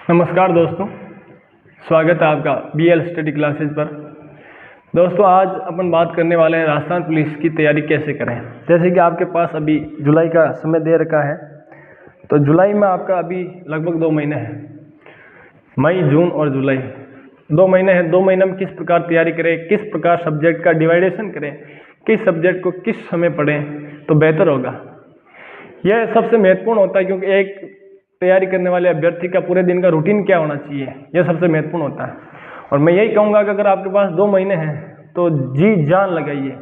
नमस्कार दोस्तों, स्वागत है आपका BL स्टडी क्लासेस पर। दोस्तों, आज अपन बात करने वाले हैं राजस्थान पुलिस की तैयारी कैसे करें। जैसे कि आपके पास अभी जुलाई का समय दे रखा है, तो जुलाई में आपका अभी लगभग 2 महीने हैं। मई, जून और जुलाई 2 महीने हैं। 2 महीने में किस प्रकार तैयारी करें, किस प्रकार सब्जेक्ट का डिवाइडेशन करें, किस सब्जेक्ट को किस समय पढ़ें तो बेहतर होगा, यह सबसे महत्वपूर्ण होता है। क्योंकि एक तैयारी करने वाले अभ्यर्थी का पूरे दिन का रूटीन क्या होना चाहिए, यह सबसे महत्वपूर्ण होता है। और मैं यही कहूँगा कि अगर आपके पास 2 महीने हैं तो जी जान लगाइए।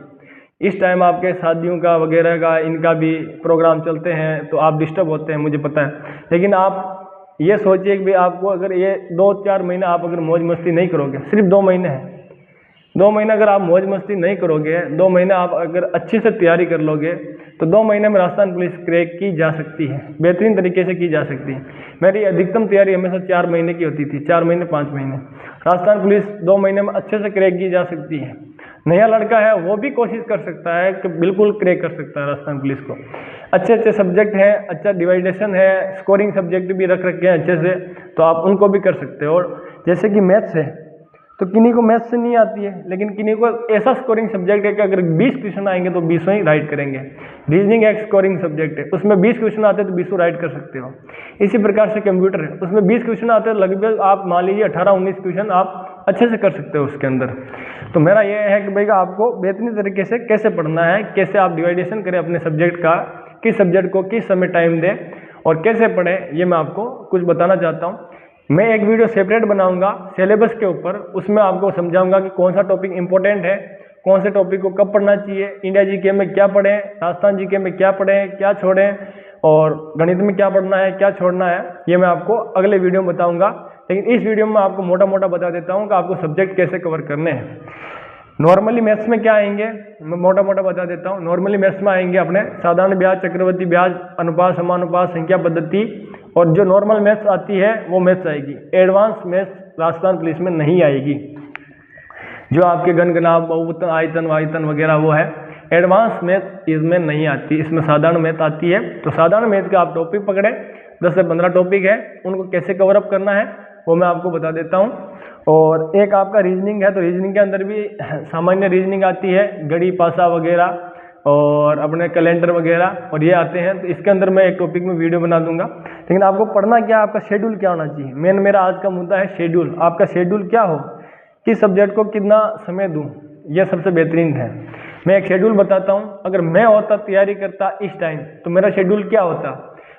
इस टाइम आपके शादियों का वगैरह का इनका भी प्रोग्राम चलते हैं तो आप डिस्टर्ब होते हैं, मुझे पता है। लेकिन आप ये सोचिए कि भाई आपको अगर ये 2-4 महीने आप अगर मौज मस्ती नहीं करोगे, सिर्फ 2 महीने हैं, 2 महीने अगर आप मौज मस्ती नहीं करोगे, 2 महीने आप अगर अच्छे से तैयारी कर लोगे तो 2 महीने में राजस्थान पुलिस क्रैक की जा सकती है, बेहतरीन तरीके से की जा सकती है। मेरी अधिकतम तैयारी हमेशा 4 महीने की होती थी, 4 महीने 5 महीने। राजस्थान पुलिस 2 महीने में अच्छे से क्रैक की जा सकती है। नया लड़का है वो भी कोशिश कर सकता है कि बिल्कुल क्रैक कर सकता है राजस्थान पुलिस को। अच्छे अच्छे सब्जेक्ट हैं, अच्छा डिवाइडेशन है, स्कोरिंग सब्जेक्ट भी रख रखे हैं अच्छे से, तो आप उनको भी कर सकते हो। और जैसे कि मैथ्स है तो किन्हीं को मैथ्स से नहीं आती है, लेकिन किन्हीं को ऐसा स्कोरिंग सब्जेक्ट है कि अगर 20 क्वेश्चन आएंगे तो 20 ही राइट करेंगे। रीजनिंग एक स्कोरिंग सब्जेक्ट है, उसमें 20 क्वेश्चन आते हैं तो 20 राइट कर सकते हो। इसी प्रकार से कंप्यूटर है, उसमें 20 क्वेश्चन आते हैं, लगभग आप मान लीजिए 18-19 क्वेश्चन आप अच्छे से कर सकते हो उसके अंदर। तो मेरा ये है कि भाई आपको बेहतरीन तरीके से कैसे पढ़ना है, कैसे आप डिवाइडेशन करें अपने सब्जेक्ट का, किस सब्जेक्ट को किस समय टाइम दें और कैसे पढ़ें, ये मैं आपको कुछ बताना चाहता हूँ। मैं एक वीडियो सेपरेट बनाऊंगा सिलेबस के ऊपर, उसमें आपको समझाऊंगा कि कौन सा टॉपिक इंपॉर्टेंट है, कौन से टॉपिक को कब पढ़ना चाहिए, इंडिया जीके में क्या पढ़ें, राजस्थान जीके में क्या पढ़ें, क्या छोड़ें, और गणित में क्या पढ़ना है, क्या छोड़ना है, ये मैं आपको अगले वीडियो में बताऊंगा। लेकिन इस वीडियो में आपको मोटा मोटा बता देता हूँ कि आपको सब्जेक्ट कैसे कवर करने हैं। नॉर्मली मैथ्स में क्या आएंगे, मैं मोटा मोटा बता देता हूँ। नॉर्मली मैथ्स में आएंगे अपने साधारण ब्याज, चक्रवर्ती ब्याज, अनुपात, समानुपात, संख्या पद्धति, और जो नॉर्मल मैथ्स आती है वो मैथ्स आएगी। एडवांस मैथ्स राजस्थान पुलिस में नहीं आएगी। जो आपके गणगणांक, बहुपद, आयतन वायतन वगैरह वो है, एडवांस मैथ इसमें नहीं आती, इसमें साधारण मैथ आती है। तो साधारण मैथ का आप टॉपिक पकड़े, 10 से 15 टॉपिक है, उनको कैसे कवर अप करना है वो मैं आपको बता देता हूँ। और एक आपका रीजनिंग है, तो रीजनिंग के अंदर भी सामान्य रीजनिंग आती है, घड़ी पासा वगैरह और अपने कैलेंडर वगैरह, और ये आते हैं। तो इसके अंदर मैं एक टॉपिक में वीडियो बना दूंगा। लेकिन आपको पढ़ना क्या, आपका शेड्यूल क्या होना चाहिए। मेरा आज का मुद्दा है शेड्यूल। आपका शेड्यूल क्या हो, किस सब्जेक्ट को कितना समय दूं, यह सबसे बेहतरीन है। मैं एक शेड्यूल बताता हूँ। अगर मैं होता तैयारी करता इस टाइम तो मेरा शेड्यूल क्या होता।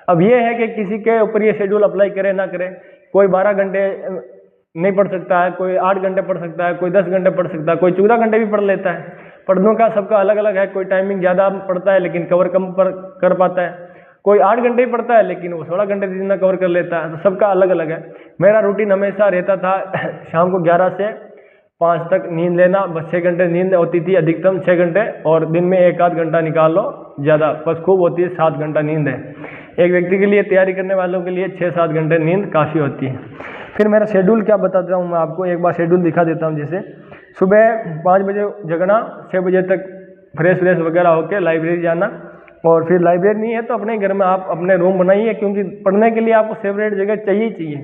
अब ये है कि किसी के ऊपर ये शेड्यूल अप्लाई करे ना करे। कोई 12 घंटे नहीं पढ़ सकता है, कोई 8 घंटे पढ़ सकता है, कोई 10 घंटे पढ़ सकता है, कोई 14 घंटे भी पढ़ लेता है। पढ़ने का सबका अलग अलग है। कोई टाइमिंग ज़्यादा पढ़ता है लेकिन कवर कम पर कर पाता है, कोई 8 घंटे ही पढ़ता है लेकिन वो 16 घंटे जितना कवर कर लेता है। तो सबका अलग अलग है। मेरा रूटीन हमेशा रहता था शाम को 11 से 5 तक नींद लेना, बस 6 घंटे नींद होती थी अधिकतम 6 घंटे, और दिन में 1-8 घंटा निकाल लो, ज़्यादा बस खूब होती है 7 घंटा नींद है। एक व्यक्ति के लिए, तैयारी करने वालों के लिए 6-7 घंटे नींद काफ़ी होती है। फिर मेरा शेड्यूल क्या बताता हूँ मैं आपको, एक बार शेड्यूल दिखा देता हूँ। जैसे सुबह 5 बजे जगना, 6 बजे तक फ्रेश वगैरह होकर लाइब्रेरी जाना, और फिर लाइब्रेरी नहीं है तो अपने घर में आप अपने रूम बनाइए, क्योंकि पढ़ने के लिए आपको सेपरेट जगह चाहिए चाहिए।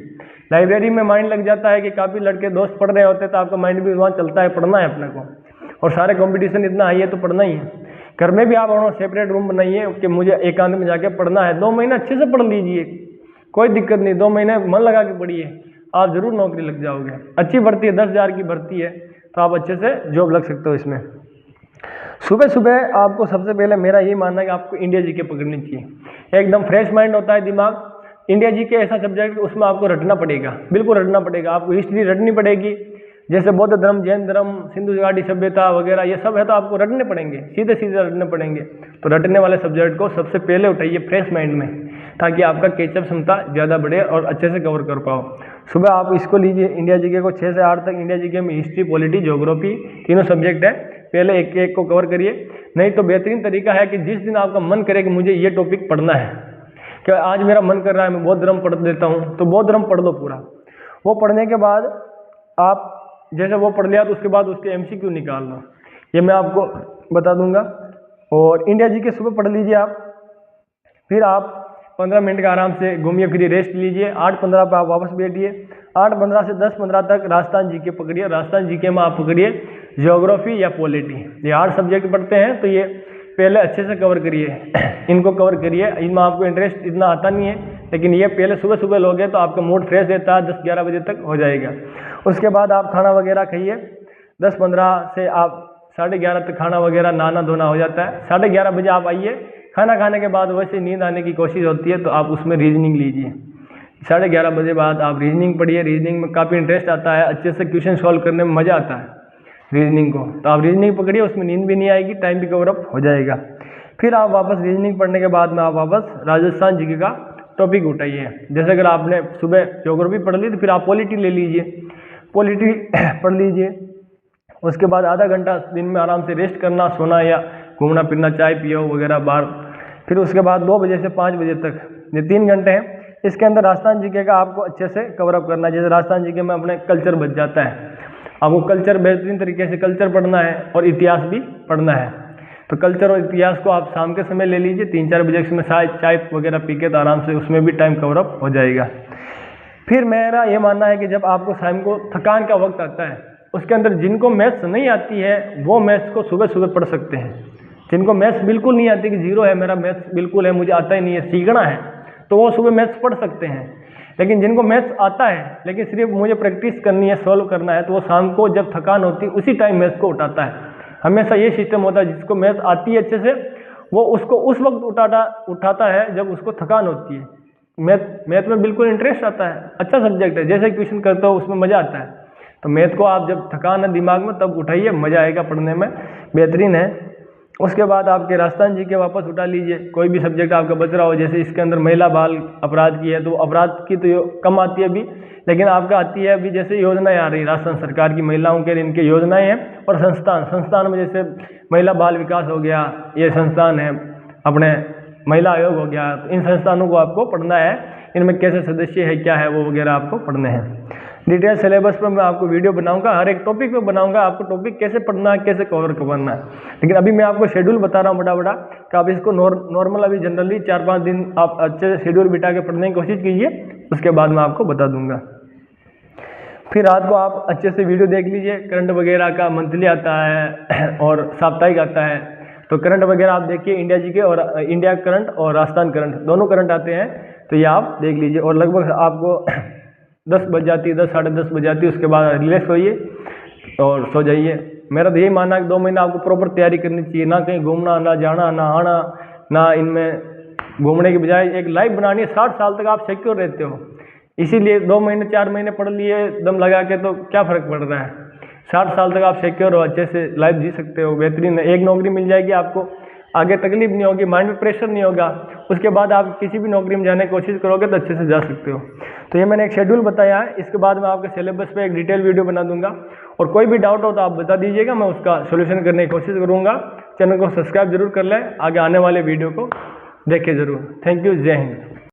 लाइब्रेरी में माइंड लग जाता है कि काफ़ी लड़के दोस्त पढ़ रहे होते हैं तो आपका माइंड भी वहाँ चलता है, पढ़ना है अपने को, और सारे कंपटीशन इतना हाई है तो पढ़ना ही है। घर में भी आप अपना सेपरेट रूम बनाइए कि मुझे एकांत में जाके पढ़ना है। 2 महीने अच्छे से पढ़ लीजिए, कोई दिक्कत नहीं। 2 महीने मन लगा के पढ़िए, आप जरूर नौकरी लग जाओगे। अच्छी भर्ती है, 10,000 की भर्ती है, तो आप अच्छे से जॉब लग सकते हो इसमें। सुबह सुबह आपको सबसे पहले मेरा यही मानना है कि आपको इंडिया जीके पकड़नी चाहिए। एकदम फ्रेश माइंड होता है दिमाग। इंडिया जीके ऐसा सब्जेक्ट उसमें आपको रटना पड़ेगा, बिल्कुल रटना पड़ेगा। आपको हिस्ट्री रटनी पड़ेगी, जैसे बौद्ध धर्म, जैन धर्म, सिंधु घाटी सभ्यता वगैरह ये सब है, तो आपको रटने पड़ेंगे, सीधे सीधे रटने पड़ेंगे। तो रटने वाले सब्जेक्ट को सबसे पहले उठाइए फ्रेश माइंड में, ताकि आपका कैचअप क्षमता ज़्यादा बढ़े और अच्छे से कवर कर पाओ। सुबह आप इसको लीजिए, इंडिया जीके को 6 से 8 तक। इंडिया जीके में हिस्ट्री, पॉलिटी, ज्योग्राफी तीनों सब्जेक्ट है, पहले एक एक को कवर करिए। नहीं तो बेहतरीन तरीका है कि जिस दिन आपका मन करे कि मुझे ये टॉपिक पढ़ना है, कि आज मेरा मन कर रहा है मैं बौद्ध धर्म पढ़ देता हूँ, तो बौद्ध धर्म पढ़ लो पूरा। वो पढ़ने के बाद आप जैसे वो पढ़ लिया तो उसके बाद उसके MCQ निकाल लो, ये मैं आपको बता दूंगा। और इंडिया जीके सुबह पढ़ लीजिए आप। फिर आप 15 मिनट का आराम से घूमिए फिरिए, रेस्ट लीजिए। 8:15 पर आप वापस बैठिए। 8:15 से 10:15 तक राजस्थान जीके पकड़िए। राजस्थान जीके में आप पकड़िए ज्योग्राफी या पॉलिटी, ये 8 सब्जेक्ट पढ़ते हैं, तो ये पहले अच्छे से कवर करिए। इनको कवर करिए। इनमें आपको इंटरेस्ट इतना आता नहीं है, लेकिन ये पहले सुबह सुबह लोगे तो आपका मूड फ्रेश रहता है, 10-11 बजे तक हो जाएगा। उसके बाद आप खाना वगैरह खाइए। 10:15 से आप 11:30 तक खाना वगैरह नहाना धोना हो जाता है। 11:30 बजे आप आइए। खाना खाने के बाद वैसे नींद आने की कोशिश होती है, तो आप उसमें रीजनिंग लीजिए। 11:30 बजे बाद आप रीजनिंग पढ़िए। रीजनिंग में काफ़ी इंटरेस्ट आता है, अच्छे से क्वेश्चन सॉल्व करने में मज़ा आता है रीजनिंग को, तो आप रीजनिंग पकड़िए, उसमें नींद भी नहीं आएगी, टाइम भी कवर अप हो जाएगा। फिर आप वापस रीजनिंग पढ़ने के बाद में आप वापस राजस्थान जीके का टॉपिक उठाइए। जैसे अगर आपने सुबह ज्योग्राफी पढ़ ली तो फिर आप पॉलिटी ले लीजिए, पॉलिटी पढ़ लीजिए। उसके बाद आधा घंटा दिन में आराम से रेस्ट करना, सोना या घूमना फिरना, चाय पियो वगैरह बाहर। फिर उसके बाद 2 बजे से 5 बजे तक, ये 3 घंटे हैं, इसके अंदर राजस्थान जीके का आपको अच्छे से कवर अप करना है। जैसे राजस्थान जीके में अपने कल्चर बच जाता है, आपको कल्चर बेहतरीन तरीके से कल्चर पढ़ना है और इतिहास भी पढ़ना है। तो कल्चर और इतिहास को आप शाम के समय ले लीजिए, 3-4 बजे के समय चाय वगैरह पी के, तो आराम से उसमें भी टाइम कवर अप हो जाएगा। फिर मेरा ये मानना है कि जब आपको शाम को थकान का वक्त आता है, उसके अंदर जिनको मैथ्स नहीं आती है वो मैथ्स को सुबह सुबह पढ़ सकते हैं। जिनको मैथ्स बिल्कुल नहीं आती, कि जीरो है मेरा मैथ्स बिल्कुल है, मुझे आता ही नहीं है, सीखना है, तो वो सुबह मैथ्स पढ़ सकते हैं। लेकिन जिनको मैथ्स आता है लेकिन सिर्फ मुझे प्रैक्टिस करनी है, सॉल्व करना है, तो वो शाम को जब थकान होती है उसी टाइम मैथ्स को उठाता है। हमेशा ये सिस्टम होता है, जिसको मैथ्स आती है अच्छे से वो उसको उस वक्त उठाता है जब उसको थकान होती है। मैथ में बिल्कुल इंटरेस्ट आता है, अच्छा सब्जेक्ट है, जैसे क्वेश्चन करते हो उसमें मज़ा आता है। तो मैथ को आप जब थकान है दिमाग में तब उठाइए, मज़ा आएगा पढ़ने में, बेहतरीन है। उसके बाद आपके राजस्थान जी के वापस उठा लीजिए। कोई भी सब्जेक्ट आपका बच रहा हो, जैसे इसके अंदर महिला बाल अपराध की है, तो अपराध की तो कम आती है अभी, लेकिन आपका आती है अभी जैसे योजनाएं आ रही राजस्थान सरकार की महिलाओं के, इनके योजनाएं हैं। और संस्थान में जैसे महिला बाल विकास हो गया, ये संस्थान है, अपने महिला आयोग हो गया, तो इन संस्थानों को आपको पढ़ना है, इनमें कैसे सदस्य है क्या है वो वगैरह आपको पढ़ने हैं। डिटेल सिलेबस पर मैं आपको वीडियो बनाऊंगा, हर एक टॉपिक पे बनाऊंगा, आपको टॉपिक कैसे पढ़ना है, कैसे कवर करना है। लेकिन अभी मैं आपको शेड्यूल बता रहा हूँ बड़ा कि आप इसको नॉर्मल अभी जनरली 4-5 दिन आप अच्छे से शेड्यूल बिठा के पढ़ने की कोशिश कीजिए, उसके बाद मैं आपको बता दूंगा। फिर रात को आप अच्छे से वीडियो देख लीजिए। करंट वगैरह का मंथली आता है और साप्ताहिक आता है, तो करंट वगैरह आप देखिए, इंडिया जी के और इंडिया करंट और राजस्थान करंट दोनों करंट आते हैं, तो ये आप देख लीजिए। और लगभग आपको 10 बज जाती है, 10 साढ़े 10 बज जाती है, उसके बाद रिलैक्स होइए और सो जाइए। मेरा तो यही मानना है कि 2 महीने आपको प्रॉपर तैयारी करनी चाहिए, ना कहीं घूमना, ना जाना, ना आना, ना इनमें घूमने की बजाय एक लाइफ बनानी है। 60 साल तक आप सिक्योर रहते हो, इसीलिए 2 महीने 4 महीने पढ़ लिए दम लगा के तो क्या फ़र्क पड़ रहा है। 60 साल तक आप सिक्योर हो, अच्छे से लाइफ जी सकते हो, बेहतरीन। एक नौकरी मिल जाएगी आपको, आगे तकलीफ नहीं होगी, माइंड में प्रेशर नहीं होगा, उसके बाद आप किसी भी नौकरी में जाने की कोशिश करोगे तो अच्छे से जा सकते हो। तो ये मैंने एक शेड्यूल बताया है, इसके बाद मैं आपके सिलेबस पे एक डिटेल वीडियो बना दूंगा, और कोई भी डाउट हो तो आप बता दीजिएगा, मैं उसका सोल्यूशन करने की कोशिश करूँगा। चैनल को सब्सक्राइब जरूर कर लें, आगे आने वाले वीडियो को देखें ज़रूर। थैंक यू, जय हिंद।